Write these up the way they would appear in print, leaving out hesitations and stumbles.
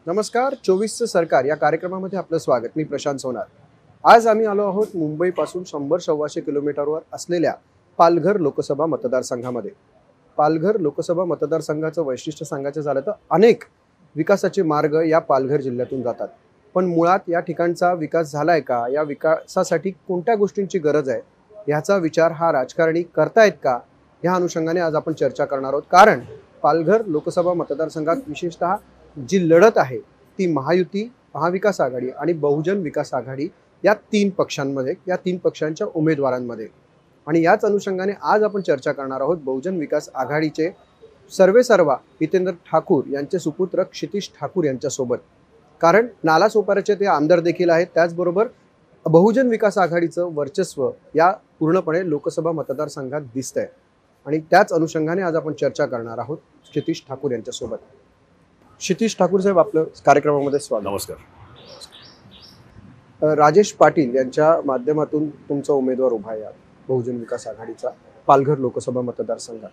नमस्कार, 24चं सरकार या कार्यक्रमामध्ये आपलं स्वागत. मी प्रशांत सोनार. आज आम्ही आलो आहोत मुंबईपासून 100-125 किलोमीटरवर असलेल्या पालघर लोकसभा मतदारसंघामध्ये. पालघर लोकसभा मतदारसंघाचं वैशिष्ट्य सांगायचं झालं तर अनेक विकासाचे मार्ग या पालघर जिल्ह्यातून जातात. पण मुळात या ठिकाणचा विकास झालाय का? या विकासासाठी कोणत्या गोष्टींची गरज आहे? ह्याचा विचार हा राजकारणी करतायत का? या अनुषंगाने आज आपण चर्चा करणार आहोत. कारण पालघर लोकसभा मतदारसंघात विशेषतः जी लढत आहे ती महायुती, महाविकास आघाडी आणि बहुजन विकास आघाडी या तीन पक्षांमध्ये, या तीन पक्षांच्या उमेदवारांमध्ये. आणि याच अनुषंगाने आज आपण चर्चा करणार आहोत बहुजन विकास आघाडीचे सर्वेसर्वा हितेंद्र ठाकूर यांचे सुपुत्र क्षितिज ठाकूर यांच्यासोबत. कारण नालासोपाऱ्याचे ते आमदार देखील आहेत. त्याचबरोबर बहुजन विकास आघाडीचं वर्चस्व या पूर्णपणे लोकसभा मतदारसंघात दिसतंय. आणि त्याच अनुषंगाने आज आपण चर्चा करणार आहोत क्षितिज ठाकूर यांच्यासोबत. क्षितिज ठाकूर साहेब, आपलं कार्यक्रमामध्ये स्वागत. नमस्कार. राजेश पाटील यांच्या माध्यमातून तुमचा उमेदवार उभा आहे बहुजन विकास आघाडीचा पालघर लोकसभा मतदारसंघात.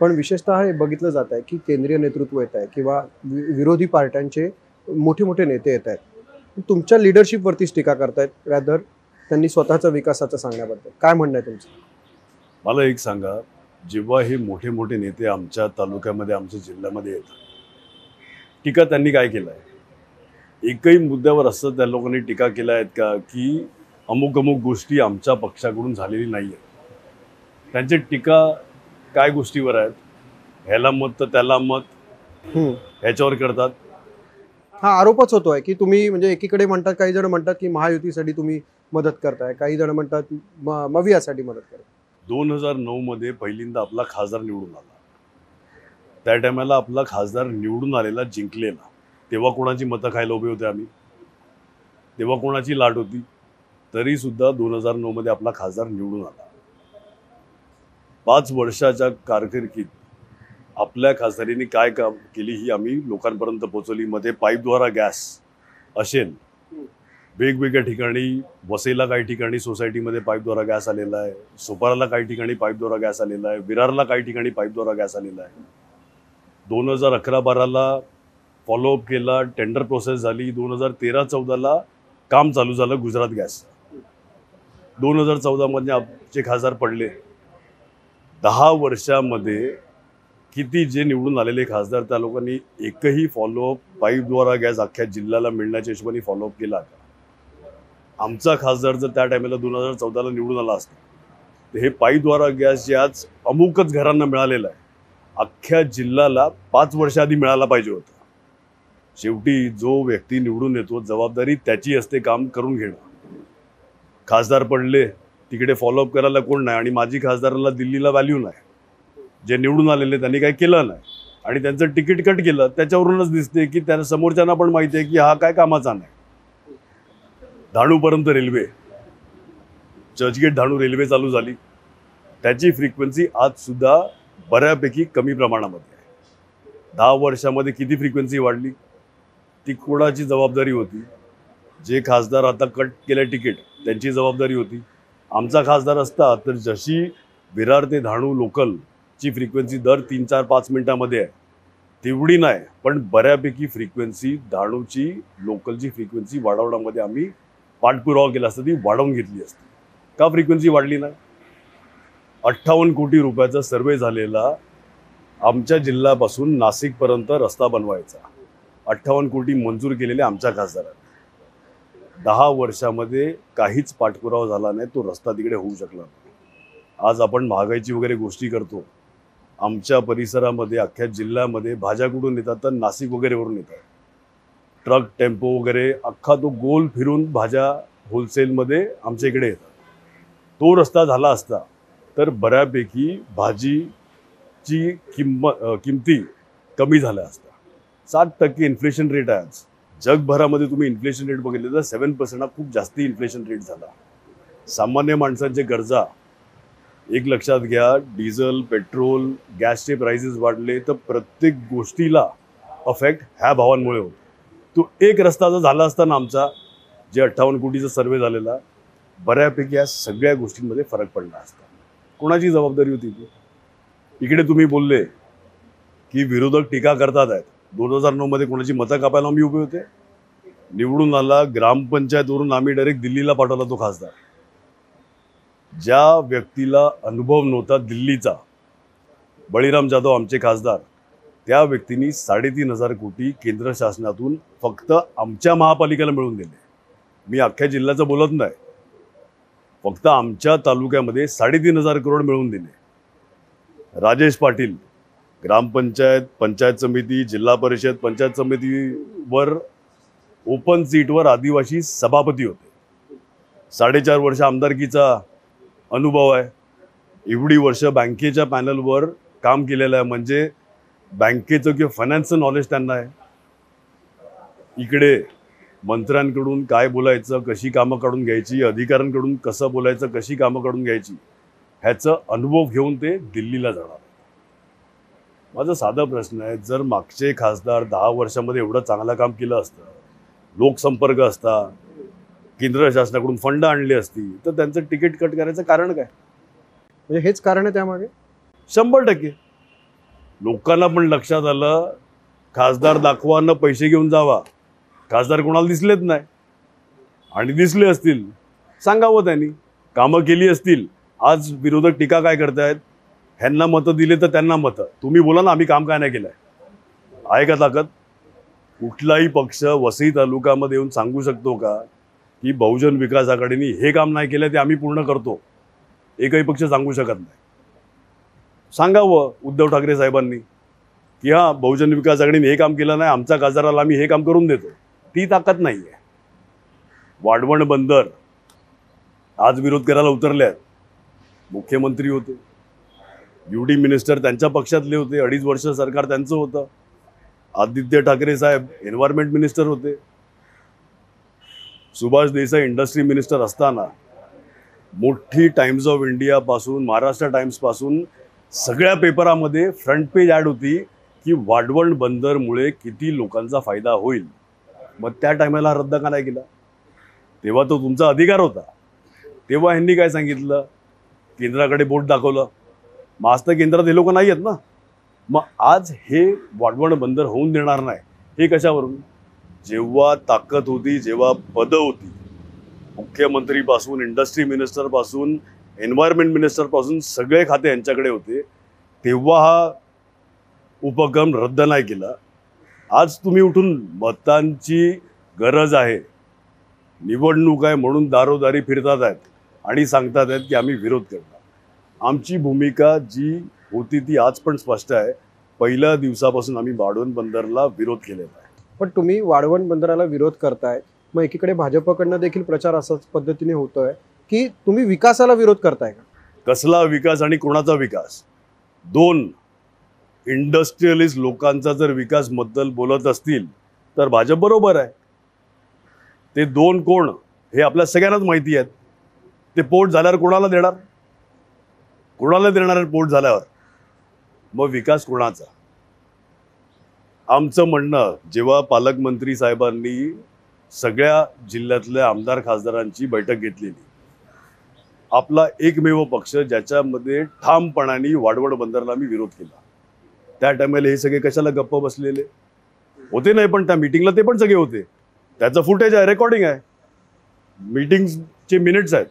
पण विशेषतः हे बघितलं जात आहे की केंद्रीय नेतृत्व येत आहे किंवा विरोधी पार्ट्यांचे मोठे मोठे नेते येत आहेत, तुमच्या लिडरशिपवरतीच टीका करतायत रॅदर त्यांनी स्वतःचा विकासाचं सांगण्याबद्दल. काय म्हणणं आहे तुमचं? मला एक सांगा, जेव्हा हे मोठे मोठे नेते आमच्या तालुक्यामध्ये, आमच्या जिल्ह्यामध्ये येतात, टीका त्यांनी काय केलं आहे? एकही मुद्द्यावर असं त्या लोकांनी टीका केल्या आहेत का की अमुक अमुक गोष्टी आमच्या पक्षाकडून झालेली नाही आहे? त्यांची टीका काय गोष्टीवर आहेत? ह्याला मत तर त्याला मत ह्याच्यावर करतात. हा आरोपच होतोय की तुम्ही म्हणजे एकीकडे म्हणतात, काही जण म्हणतात की महायुतीसाठी तुम्ही मदत करताय, काही जण म्हणतात मवियासाठी मदत करताय. 2009 मध्ये पहिल्यांदा आपला खासदार निवडून आला. त्या टायमाला आपला खासदार निवडून आलेला, जिंकलेला, तेव्हा कोणाची मतं खायला उभे होते आम्ही? तेव्हा कोणाची लाट होती? तरी सुद्धा 2009 मध्ये आपला खासदार निवडून आला. 5 वर्षाच्या कारकिर्दीत आपल्या खासदारीने काय काम केली ही आम्ही लोकांपर्यंत पोहोचवली. मध्ये पाईपद्वारा गॅस असेल, वेगवेगळ्या ठिकाणी, वसईला काही ठिकाणी सोसायटीमध्ये पाईपद्वारा गॅस आलेला आहे, सोपाराला काही ठिकाणी पाईपद्वारा गॅस आलेला आहे, विरारला काही ठिकाणी पाईपद्वारा गॅस आलेला आहे. 2011-12ला फॉलोअप केला, टेंडर प्रोसेस झाली. 2013-14ला काम चालू झालं गुजरात गॅस. 2014 मध्ये आमचे खासदार पडले. 10 वर्षामध्ये किती जे निवडून आलेले खासदार, त्या लोकांनी एकही फॉलोअप पाईपद्वारा गॅस अख्ख्या जिल्ह्याला मिळण्याच्या हिशोबाने फॉलोअप केला का? आमचा खासदार जर त्या टायमाला 2014ला निवडून आला असता तर हे पाईपद्वारा गॅस जे आज अमुकच घरांना मिळालेला आहे, अख्ख्या जिल्ह्याला 5 वर्ष आधी मिळाला पाहिजे होता. शेवटी जो व्यक्ती निवडून येतो, जबाबदारी त्याची असते काम करून घेणं. खासदार पडले, तिकडे फॉलोअप करायला कोण नाही, आणि माझी खासदाराला दिल्लीला व्हॅल्यू नाही. जे निवडून आलेले त्यांनी काही केलं नाही आणि त्यांचं तिकीट कट केलं. त्याच्यावरूनच दिसते की त्या समोरच्यांना पण माहिती आहे की हा काय कामाचा नाही. धाणूपर्यंत रेल्वे, चर्चगेट धाणू रेल्वे चालू झाली, त्याची फ्रिक्वेन्सी आज सुद्धा बऱ्यापैकी कमी प्रमाणामध्ये आहे. 10 वर्षामध्ये किती फ्रिक्वेन्सी वाढली? ती कोणाची जबाबदारी होती? जे खासदार आता कट केले तिकीट, त्यांची जबाबदारी होती. आमचा खासदार असता तर जशी विरार ते धाणू लोकलची फ्रिक्वेन्सी दर 3-4-5 मिनिटामध्ये आहे, तेवढी नाही, पण बऱ्यापैकी फ्रिक्वेन्सी धाणूची, लोकलची फ्रिक्वेन्सी वाढवण्यामध्ये आम्ही पाठपुरावा केला असता, ती वाढवून घेतली असती. का फ्रिक्वेन्सी वाढली नाही? 58 कोटी रुपयाचा सर्वे झालेला आमच्या जिल्ह्यापासून नाशिकपर्यंत रस्ता बनवायचा. 58 कोटी मंजूर केलेले आमच्या खासदारांनी. 10 वर्षामध्ये काहीच पाठपुरावा झाला नाही, तो रस्ता तिकडे होऊ शकला नाही. आज आपण महागाईची वगैरे गोष्टी करतो. आमच्या परिसरामध्ये, अख्ख्या जिल्ह्यामध्ये भाज्या कुठून येतात तर नाशिक वगैरेवरून येतात. ट्रक, टेम्पो वगैरे अख्खा तो गोल फिरून भाज्या होलसेलमध्ये आमच्या इकडे येतात. तो रस्ता झाला असता तर बऱ्यापैकी भाजीची किमती कमी झाल्या असत्या. 7% इन्फ्लेशन रेट आहे आज. जगभरामध्ये तुम्ही इन्फ्लेशन रेट बघितले तर 7% हा खूप जास्ती इन्फ्लेशन रेट झाला. सामान्य माणसांचे गरजा एक लक्षात घ्या, डिझेल, पेट्रोल, गॅसचे प्राइसेस वाढले तर प्रत्येक गोष्टीला अफेक्ट ह्या भावांमुळे होतो. तो एक रस्ता जर झाला असता ना आमचा, जे 58 कोटीचा सर्वे झालेला, बऱ्यापैकी या सगळ्या गोष्टींमध्ये फरक पडला असता. कोणाची जबाबदारी होती ती? इकडे तुम्ही बोलले की विरोधक टीका करतात आहेत, 2009 मध्ये कोणाची मतं कापायला आम्ही उभे होते? निवडून आला, ग्रामपंचायतवरून आम्ही डायरेक्ट दिल्लीला पाठवला तो खासदार. ज्या व्यक्तीला अनुभव नव्हता दिल्लीचा, बळीराम जाधव आमचे खासदार, त्या व्यक्तींनी 3,500 कोटी केंद्र शासनातून फक्त आमच्या महापालिकेला मिळवून दिले. मी अख्ख्या जिल्ह्याचं बोलत नाही, फक्त आमच्या तालुक्यामध्ये 3,500 करोड मिळवून दिले. राजेश पाटील ग्रामपंचायत, पंचायत समिती, जिल्हा परिषद, पंचायत समितीवर ओपन सीटवर आदिवासी सभापती होते. 4.5 वर्ष आमदारकीचा अनुभव आहे. एवढी वर्ष बँकेच्या पॅनलवर काम केलेलं आहे, म्हणजे बँकेचं किंवा फायनान्सचं नॉलेज त्यांना आहे. इकडे मंत्र्यांकडून काय बोलायचं, कशी कामं काढून घ्यायची, अधिकाऱ्यांकडून कसं बोलायचं, कशी कामं काढून घ्यायची, ह्याचा अनुभव घेऊन ते दिल्लीला जाणार. माझा साधा प्रश्न आहे, जर मागचे खासदार 10 वर्षामध्ये एवढं चांगलं काम केलं असतं, लोकसंपर्क असता, केंद्र शासनाकडून फंड आणली असती, तर त्यांचं तिकीट कट करायचं कारण काय? म्हणजे हेच कारण आहे त्यामागे? 100%. लोकांना पण लक्षात आलं, खासदार दाखवा न पैसे घेऊन जावा. खासदार कोणाला दिसलेच नाही, आणि दिसले असतील सांगावं त्यांनी, कामं केली असतील. आज विरोधक टीका काय करतायत, ह्यांना मतं दिले तर त्यांना मतं. तुम्ही बोला ना, आम्ही काम काय नाही केलंय? आहे का ताकद? कुठलाही पक्ष वसई तालुक्यामध्ये येऊन सांगू शकतो का की बहुजन विकास आघाडीने हे काम नाही केलं ते आम्ही पूर्ण करतो? एकही पक्ष सांगू शकत नाही. सांगावं उद्धव ठाकरे साहेबांनी की हा, बहुजन विकास आघाडीने हे काम केलं नाही, आमच्या खासदाराला आम्ही हे काम करून देतो. ती ताकद नाही आहे. वाढवण बंदर आज विरोध करायला उतरले आहेत. मुख्यमंत्री होते, युडी मिनिस्टर त्यांच्या पक्षातले होते, 2.5 वर्ष सरकार त्यांचं होतं. आदित्य ठाकरे साहेब एन्व्हायरमेंट मिनिस्टर होते. सुभाष देसाई इंडस्ट्री मिनिस्टर असताना मोठी टाइम्स ऑफ इंडिया पासून, महाराष्ट्र टाइम्स पासून सगळ्या पेपरामध्ये फ्रंट पेज ॲड होती की वाढवण बंदरमुळे किती लोकांचा फायदा होईल. मग त्या टायमाला रद्द का नाही केला? तेव्हा तो तुमचा अधिकार होता. तेव्हा ह्यांनी काय सांगितलं? केंद्राकडे बोट दाखवलं. मग आज तर केंद्रात हे लोक नाही आहेत ना. मग आज हे वाढवण बंदर होऊन देणार नाही हे कशावरून? जेव्हा ताकद होती, जेव्हा पदं होती, मुख्यमंत्रीपासून, इंडस्ट्री मिनिस्टरपासून, एन्व्हायरमेंट मिनिस्टरपासून सगळे खाते यांच्याकडे होते, तेव्हा हा उपक्रम रद्द नाही केला. आज तुम्ही उठून मतांची गरज आहे, निवडणूक आहे म्हणून दारोदारी फिरतात आहेत आणि सांगतात आहेत की आम्ही विरोध करणार. आमची भूमिका जी होती ती आज पण स्पष्ट आहे. पहिल्या दिवसापासून आम्ही वाढवण बंदरला विरोध केलेला आहे. पण तुम्ही वाढवण बंदराला विरोध करताय, मग एकीकडे भाजपकडनं देखील प्रचार असाच पद्धतीने होतोय की तुम्ही विकासाला विरोध करताय का? कसला विकास आणि कोणाचा विकास? 2 इंडस्ट्रियलिस्ट लोकांचा जर विकास बद्दल बोलत असतील तर भाजप बरोबर आहे. ते 2 कोण हे आपल्या सगळ्यांनाच माहिती आहेत. ते पोट झाल्यावर कोणाला देणार? कोणाला देणार आहे पोट झाल्यावर? मग विकास कोणाचा? आमचं म्हणणं, जेव्हा पालकमंत्री साहेबांनी सगळ्या जिल्ह्यातल्या आमदार खासदारांची बैठक घेतलेली, आपला एकमेव पक्ष ज्याच्यामध्ये ठामपणाने वाढवण बंदरला आम्ही विरोध केला. त्या टायमाला हे सगळे कशाला गप्प बसलेले होते? नाही, पण त्या मीटिंगला ते पण सगळे होते. त्याचं फुटेज आहे, रेकॉर्डिंग आहे, मीटिंगचे मिनिट्स आहेत.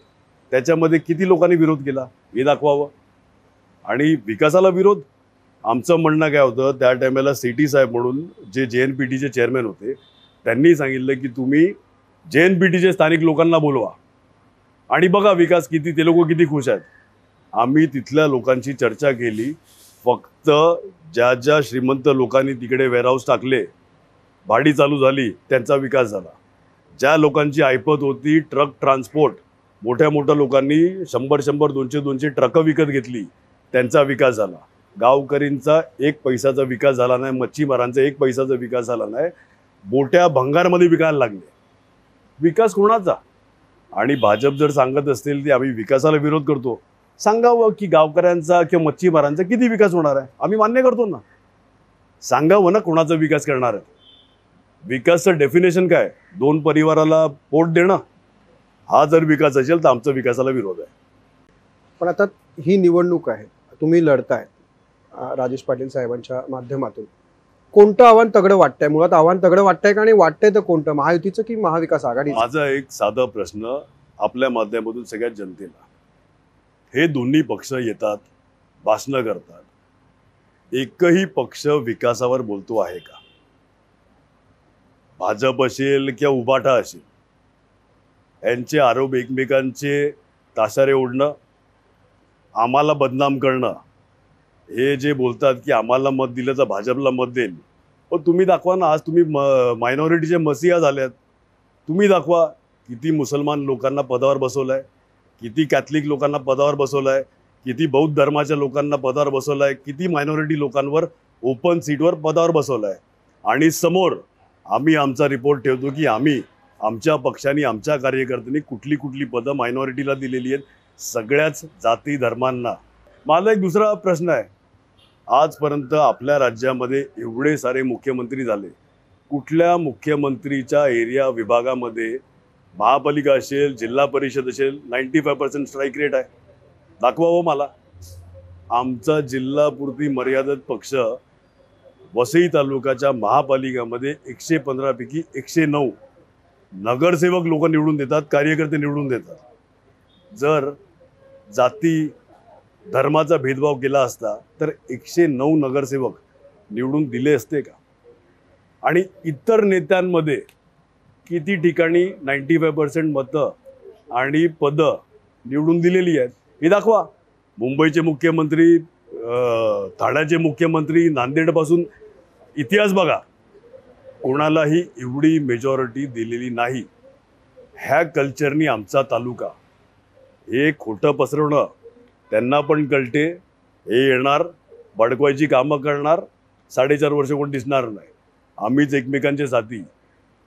त्याच्यामध्ये किती लोकांनी विरोध केला हे दाखवावं. आणि विकासाला विरोध, आमचं म्हणणं काय होतं, त्या टायमाला सिटी साहेब म्हणून जे JNPTचे चेअरमॅन होते, त्यांनी सांगितलं की तुम्ही JNPTचे स्थानिक लोकांना बोलवा आणि बघा विकास किती, ते लोक किती खुश आहेत. आम्ही तिथल्या लोकांची चर्चा केली. फक्त ज्या ज्या श्रीमंत लोकांनी तिकडे वेअरहाऊस टाकले, भाडी चालू झाली, त्यांचा विकास झाला. ज्या लोकांची ऐपत होती ट्रक ट्रान्सपोर्ट, मोठ्या मोठ्या लोकांनी 100-100, 200-200 ट्रकं विकत घेतली, त्यांचा विकास झाला. गावकरींचा 1 पैसाचा विकास झाला नाही, मच्छीमारांचा 1 पैसाचा विकास झाला नाही. बोट्या भंगारमध्ये विकायला लागले. विकास कोणाचा? आणि भाजप जर सांगत असतील की आम्ही विकासाला विरोध करतो, सांगावं की गावकऱ्यांचा किंवा मच्छीमारांचा किती विकास होणार आहे. आम्ही मान्य करतो ना. सांगावं ना कोणाचा विकास करणार आहे. विकासचं डेफिनेशन काय? 2 परिवाराला पोट देणं, हा जर विकास असेल तर आमचा विकासाला विरोध आहे. पण आता ही निवडणूक आहे, तुम्ही लढताय राजेश पाटील साहेबांच्या माध्यमातून. कोणतं आव्हान तगडं वाटतंय? मुळात आव्हान तगडं वाटतंय का आणि वाटतंय तर कोणतं, महायुतीचं की महाविकास आघाडीचं? माझा एक साधा प्रश्न आपल्या माध्यमातून सगळ्या जनतेला, हे दोन्ही पक्ष येतात, भाषणं करतात, एकही पक्ष विकासावर बोलतो आहे का? भाजप असेल किंवा उबाटा असेल, यांचे आरोप एकमेकांचे ताशारे ओढणं, आम्हाला बदनाम करणं, हे जे बोलतात की आम्हाला मत दिलं तर भाजपला मत देईल, पण तुम्ही दाखवा ना. आज तुम्ही मायनॉरिटीचे मसीहा झाल्यात. तुम्ही दाखवा किती मुसलमान लोकांना पदावर बसवलंय, किती कॅथलिक लोकांना पदावर बसवलंय, किती बौद्ध धर्माच्या लोकांना पदावर बसवलंय, किती मायनॉरिटी लोकांवर ओपन सीटवर पदावर बसवलंय. आणि समोर आम्ही आमचा रिपोर्ट ठेवतो की आम्ही आमच्या पक्षाने, आमच्या कार्यकर्त्यांनी कुठली कुठली पदं मायनॉरिटीला दिलेली आहेत, सगळ्याच जाती धर्मांना. माझा एक दुसरा प्रश्न आहे, आजपर्यंत आपल्या राज्यामध्ये एवढे सारे मुख्यमंत्री झाले, कुठल्या मुख्यमंत्रीच्या एरिया विभागामध्ये महापालिका असेल, जिल्हा परिषद असेल, 95% स्ट्राईक रेट आहे? दाखवावं मला. आमचा जिल्हापुरती मर्यादित पक्ष वसई तालुक्याच्या महापालिकामध्ये 115 पैकी 109 नगरसेवक लोक निवडून देतात, कार्यकर्ते निवडून देतात. जर जाती धर्माचा भेदभाव केला असता तर 109 नगरसेवक निवडून दिले असते का? आणि इतर नेत्यांमध्ये किती ठिकाणी 95% मतं आणि पदं निवडून दिलेली आहेत, हे दाखवा. मुंबईचे मुख्यमंत्री, ठाण्याचे मुख्यमंत्री, नांदेडपासून इतिहास बघा, कोणालाही एवढी मेजॉरिटी दिलेली नाही. ह्या कल्चरनी आमचा तालुका, हे खोटं पसरवणं त्यांना पण कळते. हे येणार, भडकवायची कामं करणार, 4.5 वर्ष कोण दिसणार नाही. आम्हीच एकमेकांचे साथी.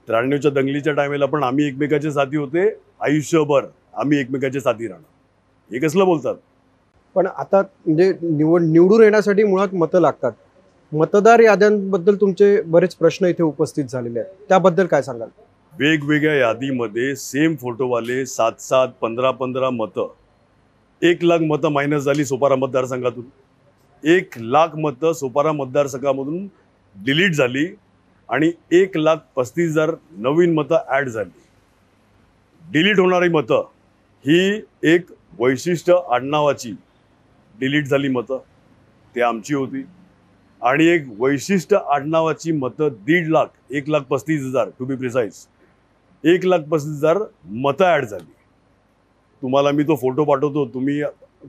93च्या दंगलीच्या टायमेला पण आम्ही एकमेकांचे साथी होते. आयुष्यभर आम्ही एकमेकांचे साथी राहणार. हे कसलं बोलतात? पण आता म्हणजे निवडून येण्यासाठी मुळात मतं लागतात. मतदार याद्यांबद्दल तुमचे बरेच प्रश्न इथे उपस्थित झालेले आहेत, त्याबद्दल काय सांगाल? वेगवेगळ्या यादीमध्ये सेम फोटोवाले 7-7, 15-15 मतं, 1 लाख मतं मायनस झाली सोपारा मतदारसंघातून. 1 लाख मतं सोपारा मतदारसंघामधून डिलीट झाली आणि 1,35,000 नवीन मतं ॲड झाली. डिलीट होणारी मतं ही एक वैशिष्ट्य आडनावाची डिलीट झाली मतं, ते आमची होती. आणि एक वैशिष्ट्य आडनावाची मतं 1.5 लाख, 1,35,000 टू बी प्रिसाईज, 1,35,000 मतं ॲड झाली. तुम्हाला मी तो फोटो पाठवतो, तुम्ही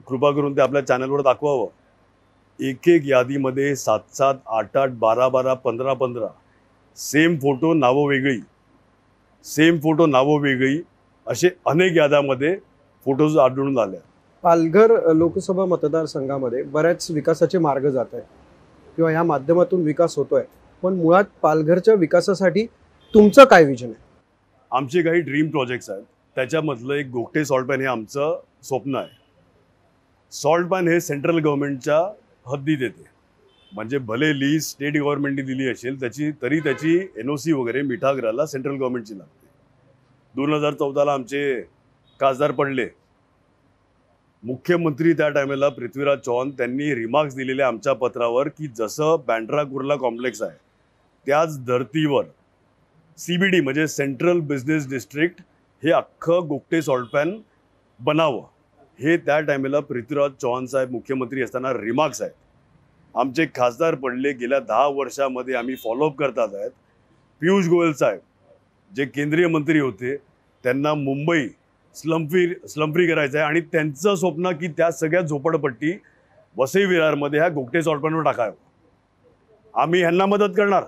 कृपा करून ते आपल्या चॅनलवर दाखवावं. एक यादीमध्ये 7-7, 8-8, 12-12, 15-15 सेम फोटो, नावं वेगळी, सेम फोटो, नावं वेगळी, असे अनेक याद्यामध्ये फोटोज आढळून आले. पालघर लोकसभा मतदारसंघामध्ये बऱ्याच विकासाचे मार्ग जात आहेत किंवा या माध्यमातून विकास होतोय, पण मुळात पालघरच्या विकासासाठी तुमचं काय विजन आहे? आमचे काही ड्रीम प्रोजेक्ट्स आहेत. त्याच्यामधलं एक गोगटे सॉल्ट पॅन हे आमचं स्वप्न आहे. सॉल्ट पॅन हे सेंट्रल गव्हर्नमेंटच्या हद्दीत येते, म्हणजे भले लीज स्टेट गव्हर्नमेंटने दिली असेल तरी त्याची NOC वगैरे मिठागराला सेंट्रल गव्हर्नमेंटची लागते. 2014ला आमचे खासदार पडले मुख्यमंत्री त्या टायमेला पृथ्वीराज चव्हाण, त्यांनी रिमार्क्स दिलेले आमच्या पत्रावर की जसं बँड्रा कुर्ला कॉम्प्लेक्स आहे त्याच धर्तीवर CBD म्हणजे सेंट्रल बिझनेस डिस्ट्रिक्ट हे अख्खं गोगटे सॉल्ट पॅन बनावं. हे त्या टायमेला पृथ्वीराज चव्हाण साहेब मुख्यमंत्री असताना रिमार्क्स आहेत. आमचे खासदार पडले, गेल्या 10 वर्षामध्ये आम्ही फॉलोअप करतात आहेत. पियुष गोयल साहेब जे केंद्रीय मंत्री होते, त्यांना मुंबई स्लम फ्री करायचं आहे आणि त्यांचं स्वप्न की त्या सगळ्या झोपडपट्टी वसई विरारमध्ये ह्या गोगटे सॉल्ट पॅनवर टाकावं. आम्ही ह्यांना मदत करणार.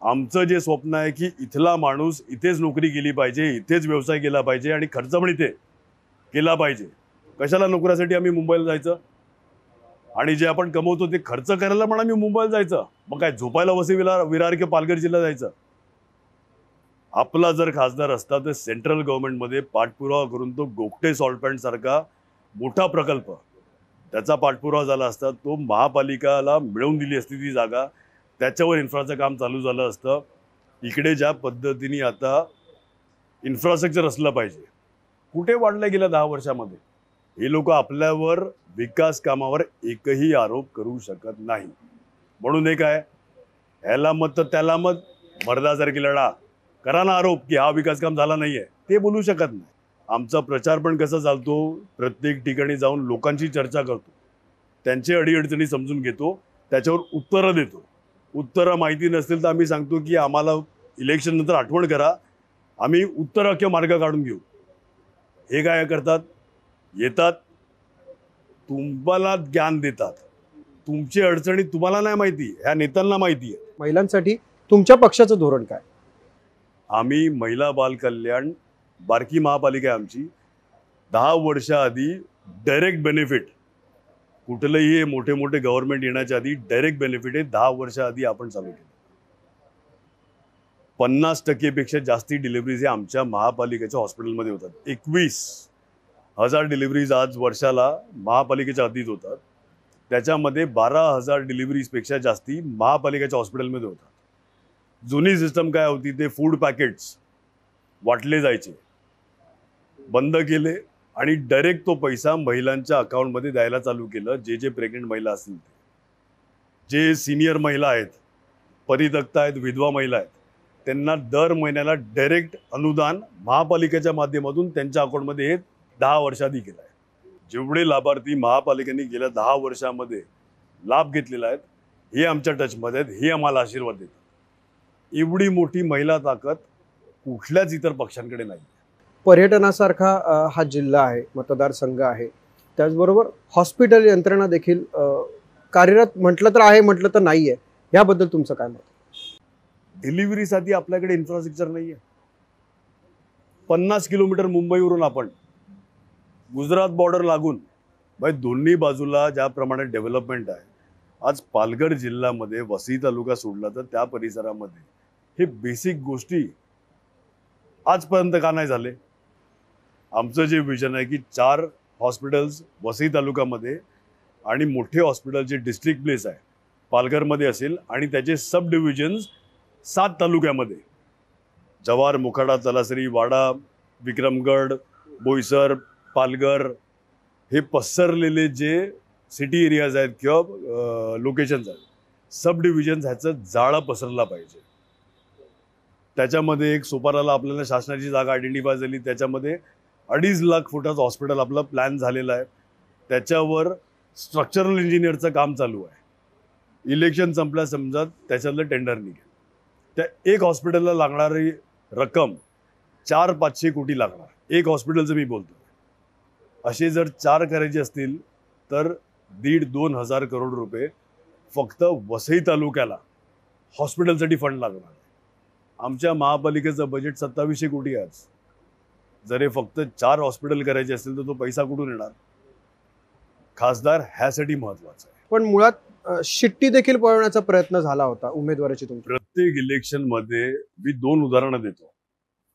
आमचं जे स्वप्न आहे की इथला माणूस इथेच नोकरी केली पाहिजे, इथेच व्यवसाय केला पाहिजे आणि खर्च पण इथे केला पाहिजे. कशाला नोकरीसाठी आम्ही मुंबईला जायचं? आणि जे आपण कमवतो ते खर्च करायला पण आम्ही मुंबईला जायचं? मग काय झोपायला वसई विरार किंवा पालघर जिल्हा जायचं? आपला जर खासदार असता तर सेंट्रल गव्हर्नमेंटमध्ये पाठपुरावा करून तो गोगटे सॉल्ट पॅन सारखा मोठा प्रकल्प त्याचा पाठपुरावा झाला असता, तो महापालिकाला मिळवून दिली असती ती जागा, त्याच्यावर इन्फ्राचं काम चालू झालं असतं. इकडे ज्या पद्धतीने आता इन्फ्रास्ट्रक्चर असलं पाहिजे, कुठे वाढलं गेल्या 10 वर्षामध्ये? हे लोक आपल्यावर विकास कामावर एकही आरोप करू शकत नाही. म्हणून हे काय, ह्याला मत तर त्याला मत, मर्दासारखी लढा, करा ना आरोप की हा विकास काम झाला नाहीये, ते बोलू शकत नाही. आमचा प्रचार पण कसा चालतो, प्रत्येक ठिकाणी जाऊन लोकांची चर्चा करतो, त्यांची अडीअडचणी समजून घेतो, त्याच्यावर उत्तरं देतो. उत्तरं माहिती नसतील तर आम्ही सांगतो की आम्हाला इलेक्शन नंतर आठवण करा, आम्ही उत्तराख्य मार्ग काढून घेऊ. हे काय करतात, येतात, तुम्हाला ज्ञान देतात, तुमची अडचणी तुम्हाला नाही माहिती, ह्या नेत्यांना माहिती आहे. महिलांसाठी तुमच्या पक्षाचं धोरण काय? आम्ही महिला बाल कल्याण, बारकी महापालिका आहे आमची, 10 वर्षाआधी डायरेक्ट बेनिफिट, कुठलंही मोठे मोठे गव्हर्नमेंट येण्याच्या आधी डायरेक्ट बेनिफिट हे 10 वर्षाआधी आपण चालू केलं. 50% पेक्षा जास्ती डिलिव्हरीज हे आमच्या महापालिकेच्या हॉस्पिटलमध्ये होतात. 21,000 डिलिव्हरीज आज वर्षाला महापालिकेच्या हद्दीत होतात. त्याच्यामध्ये 12,000 डिलिव्हरीजपेक्षा जास्ती महापालिकेच्या हॉस्पिटलमध्ये होतात. जुनी सिस्टम काय होती, ते फूड पॅकेट्स वाटले जायचे, बंद केले आणि डायरेक्ट तो पैसा महिलांच्या अकाउंटमध्ये द्यायला चालू केलं. जे जे प्रेग्नेंट महिला असतील, जे सिनियर महिला आहेत, परित्यक्ता आहेत, विधवा महिला आहेत, त्यांना दर महिन्याला डायरेक्ट अनुदान महापालिकेच्या माध्यमातून त्यांच्या अकाउंटमध्ये हे 10 वर्षाआधी केलं आहे. जेवढे लाभार्थी महापालिकेने गेल्या 10 वर्षामध्ये लाभ घेतलेला आहेत, हे आमच्या टचमध्ये आहेत, हे आम्हाला आशीर्वाद देतात. एवढी मोठी महिला ताकद कुठल्याच इतर पक्षांकडे नाही. पर्यटनासारखा हा जिल्हा आहे, मतदारसंघ आहे, त्याचबरोबर हॉस्पिटल यंत्रणा देखील कार्यरत म्हटलं तर आहे, म्हटलं तर नाही आहे. याबद्दल तुमचं काय मत? डिलिव्हरीसाठी आपल्याकडे इन्फ्रास्ट्रक्चर नाही आहे. 50 किलोमीटर मुंबईवरून आपण गुजरात बॉर्डर लागून, दोन्ही बाजूला ज्याप्रमाणे डेव्हलपमेंट आहे, आज पालघर जिल्ह्यामध्ये वसई तालुका सोडला तर त्या परिसरामध्ये हे बेसिक गोष्टी आजपर्यंत का नाही झाले. आमचं जे विजन आहे की 4 हॉस्पिटल्स वसई तालुक्यामध्ये आणि मोठे हॉस्पिटल जे डिस्ट्रिक्ट प्लेस आहे पालघरमध्ये असेल आणि त्याचे सब डिव्हिजन्स 7 तालुक्यामध्ये, जव्हार, मोखाडा, तलासरी, वाडा, विक्रमगड, बोईसर, पालघर, हे पसरलेले जे सिटी एरियाज आहेत किंवा लोकेशन्स आहेत, सब डिव्हिजन्स, ह्याचं जाळं पसरला पाहिजे. त्याच्यामध्ये एक सोपाराला आपल्याला शासनाची जागा आयडेंटिफाय झाली, त्याच्यामध्ये 2.5 लाख फुटाचं हॉस्पिटल आपला प्लॅन झालेला आहे. त्याच्यावर स्ट्रक्चरल इंजिनियरचं काम चालू आहे. इलेक्शन संपल्या समजत त्याच्यातलं टेंडर निघेल. त्या एक हॉस्पिटलला लागणारी रक्कम 400-500 कोटी लागणार, एक हॉस्पिटलचं मी बोलतो. असे जर 4 करायचे असतील तर 1,500-2 हजार करोड रुपये फक्त वसई तालुक्याला हॉस्पिटलसाठी फंड लागणार. आमच्या महापालिकेचं बजेट 2700 कोटी आहे. जर हे फक्त 4 हॉस्पिटल करायचे असतील तर तो पैसा कुठून येणार? खासदार ह्यासाठी महत्वाचा आहे. पण मुळात शिट्टी देखील पळवण्याचा प्रयत्न झाला होता उमेदवाराची तुमच्या. प्रत्येक इलेक्शनमध्ये मी 2 उदाहरणं देतो.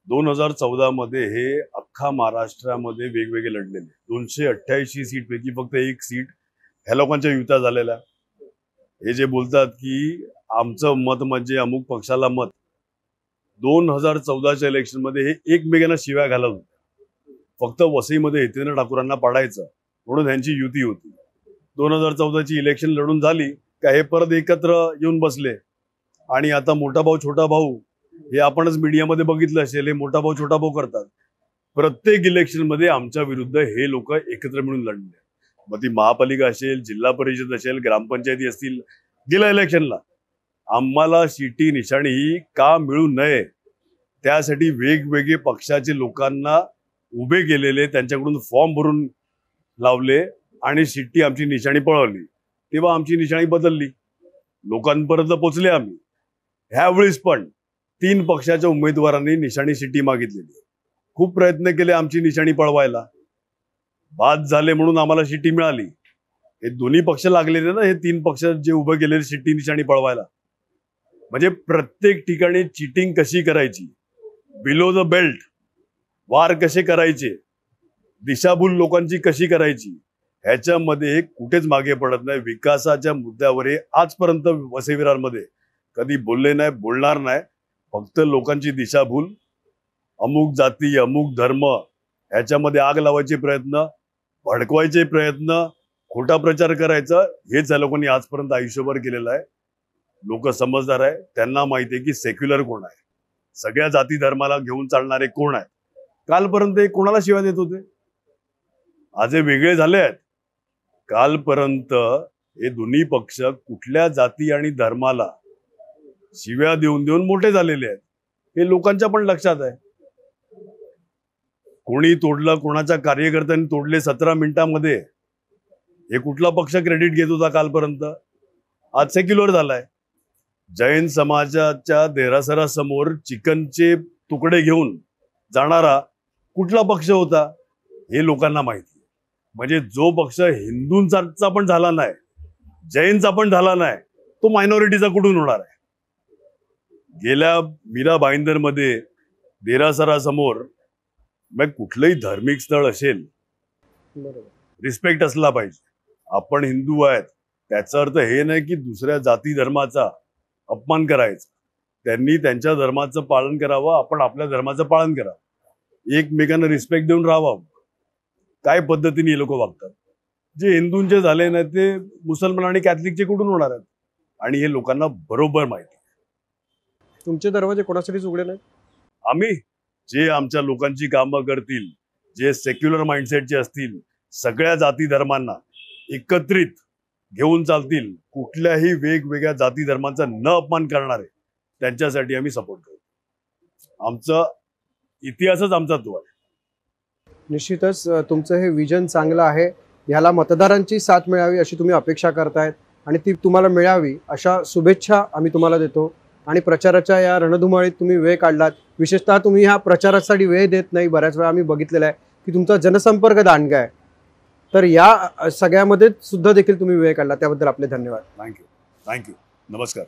2014 मध्ये हे अख्खा महाराष्ट्रामध्ये वेगवेगळे लढलेले 288 सीट पैकी फक्त 1 सीट ह्या लोकांच्या युत्या झालेल्या. हे जे बोलतात की आमचं मत म्हणजे अमुक पक्षाला मत, 2014च्या इलेक्शनमध्ये हे एकमेकांना शिव्या घालत होते. फक्त वसईमध्ये हितेंद्र ठाकूरांना पाडायचं म्हणून त्यांची युती होती. 2014ची इलेक्शन लढून झाली का हे परत एकत्र येऊन बसले आणि आता मोठा भाऊ छोटा भाऊ, हे आपणच मीडियामध्ये बघितलं असेल, हे मोठा भाऊ छोटा भाऊ करतात. प्रत्येक इलेक्शनमध्ये आमच्या विरुद्ध हे लोक एकत्र मिळून लढले. मग ती महापालिका असेल, जिल्हा परिषद असेल, ग्रामपंचायती असतील. गेल्या इलेक्शनला आम्हाला शिटी निशाणी ही का मिळू नये त्यासाठी वेगवेगळे पक्षाचे लोकांना उभे केलेले, त्यांच्याकडून फॉर्म भरून लावले आणि शिट्टी आमची निशाणी पळवली. तेव्हा आमची निशाणी बदलली, लोकांपर्यंत पोचले आम्ही. ह्यावेळेस पण 3 पक्षाच्या उमेदवारांनी निशाणी शिट्टी मागितलेली. खूप प्रयत्न केले आमची निशाणी पळवायला, बाद झाले म्हणून आम्हाला शिट्टी मिळाली. हे दोन्ही पक्ष लागलेले ना, हे 3 पक्ष जे उभे केलेले शिट्टी निशाणी पळवायला. म्हणजे प्रत्येक ठिकाणी चिटिंग कशी करायची, बिलो द बेल्ट वार कसे करायचे, दिशाभूल लोकांची कशी करायची, ह्याच्यामध्ये कुठेच मागे पडत नाही. विकासाच्या मुद्द्यावर हे आजपर्यंत वसई विरारमध्ये कधी बोलले नाही, बोलणार नाही. फक्त लोकांची दिशाभूल, अमुक जाती, अमुक धर्म ह्याच्यामध्ये आग लावायचे प्रयत्न, भडकवायचे प्रयत्न, खोटा प्रचार करायचा, हेच या लोकांनी आजपर्यंत आयुष्यभर केलेलं आहे. लोक समजदार आहे, त्यांना माहिती आहे की सेक्युलर कोण आहे, सगळ्या जाती धर्माला घेऊन चालणारे कोण आहे. कालपर्यंत हे कोणाला शिव्या देत होते, आज हे वेगळे झाले आहेत. कालपर्यंत हे दोन्ही पक्ष कुठल्या जाती आणि धर्माला शिव्या देऊन देऊन मोठे झालेले आहेत, हे लोकांच्या पण लक्षात आहे. कोणी तोडलं, कोणाच्या कार्यकर्त्यांनी तोडले 17 मिनिटांमध्ये, हे कुठला पक्ष क्रेडिट घेत होता कालपर्यंत, आज सेक्युलर झालाय. जैन समाजाच्या देरासरासमोर चिकनचे तुकडे घेऊन जाणारा कुठला पक्ष होता हे लोकांना माहिती आहे. म्हणजे जो पक्ष हिंदूंचा पण झाला नाही, जैनचा पण झाला नाही, तो मायनॉरिटीचा कुठून होणार आहे. गेल्या मीरा भाईंदरमध्ये देरासरासमोर मग कुठलंही धार्मिक स्थळ असेल, रिस्पेक्ट असला पाहिजे. आपण हिंदू आहेत त्याचा अर्थ हे नाही की दुसऱ्या जाती धर्माचा अपमान करायचा. त्यांनी त्यांच्या धर्माचं पालन करावं, आपण आपल्या धर्माचं पालन करावं, एकमेकांना रिस्पेक्ट देऊन राहावं. काय पद्धतीने हे लोक वागतात. जे हिंदूंचे झाले नाही ते मुसलमान आणि कॅथलिकचे कुठून होणार आहेत, आणि हे लोकांना बरोबर माहिती. तुमचे दरवाजे कोणासाठीच उघडे नाहीत. आम्ही जे आमच्या लोकांची कामं करतील, जे सेक्युलर माइंडसेटचे असतील, सगळ्या जाती धर्मांना एकत्रित घेऊन चालतील, कुठल्याही वेगवेगळ्या जाती धर्मांचा न अपमान करणारे, त्यांच्यासाठी आम्ही सपोर्ट करतो. आमचा इतिहासच आमचा तो आहे. निश्चितच तुमचं हे विजन चांगलं आहे. ह्याला मतदारांची साथ मिळावी अशी तुम्ही अपेक्षा करतायत, आणि ती तुम्हाला मिळावी अशा शुभेच्छा आम्ही तुम्हाला देतो. आणि प्रचाराच्या या रणधुमाळीत तुम्ही वेळ काढलात. विशेषतः तुम्ही ह्या प्रचारासाठी वेळ देत नाही. बऱ्याच वेळा आम्ही बघितलेलं आहे की तुमचा जनसंपर्क दांडगा आहे. तर या सगळ्यामध्ये सुद्धा देखील तुम्ही वेळ काढला, त्याबद्दल आपले धन्यवाद. थँक्यू. नमस्कार.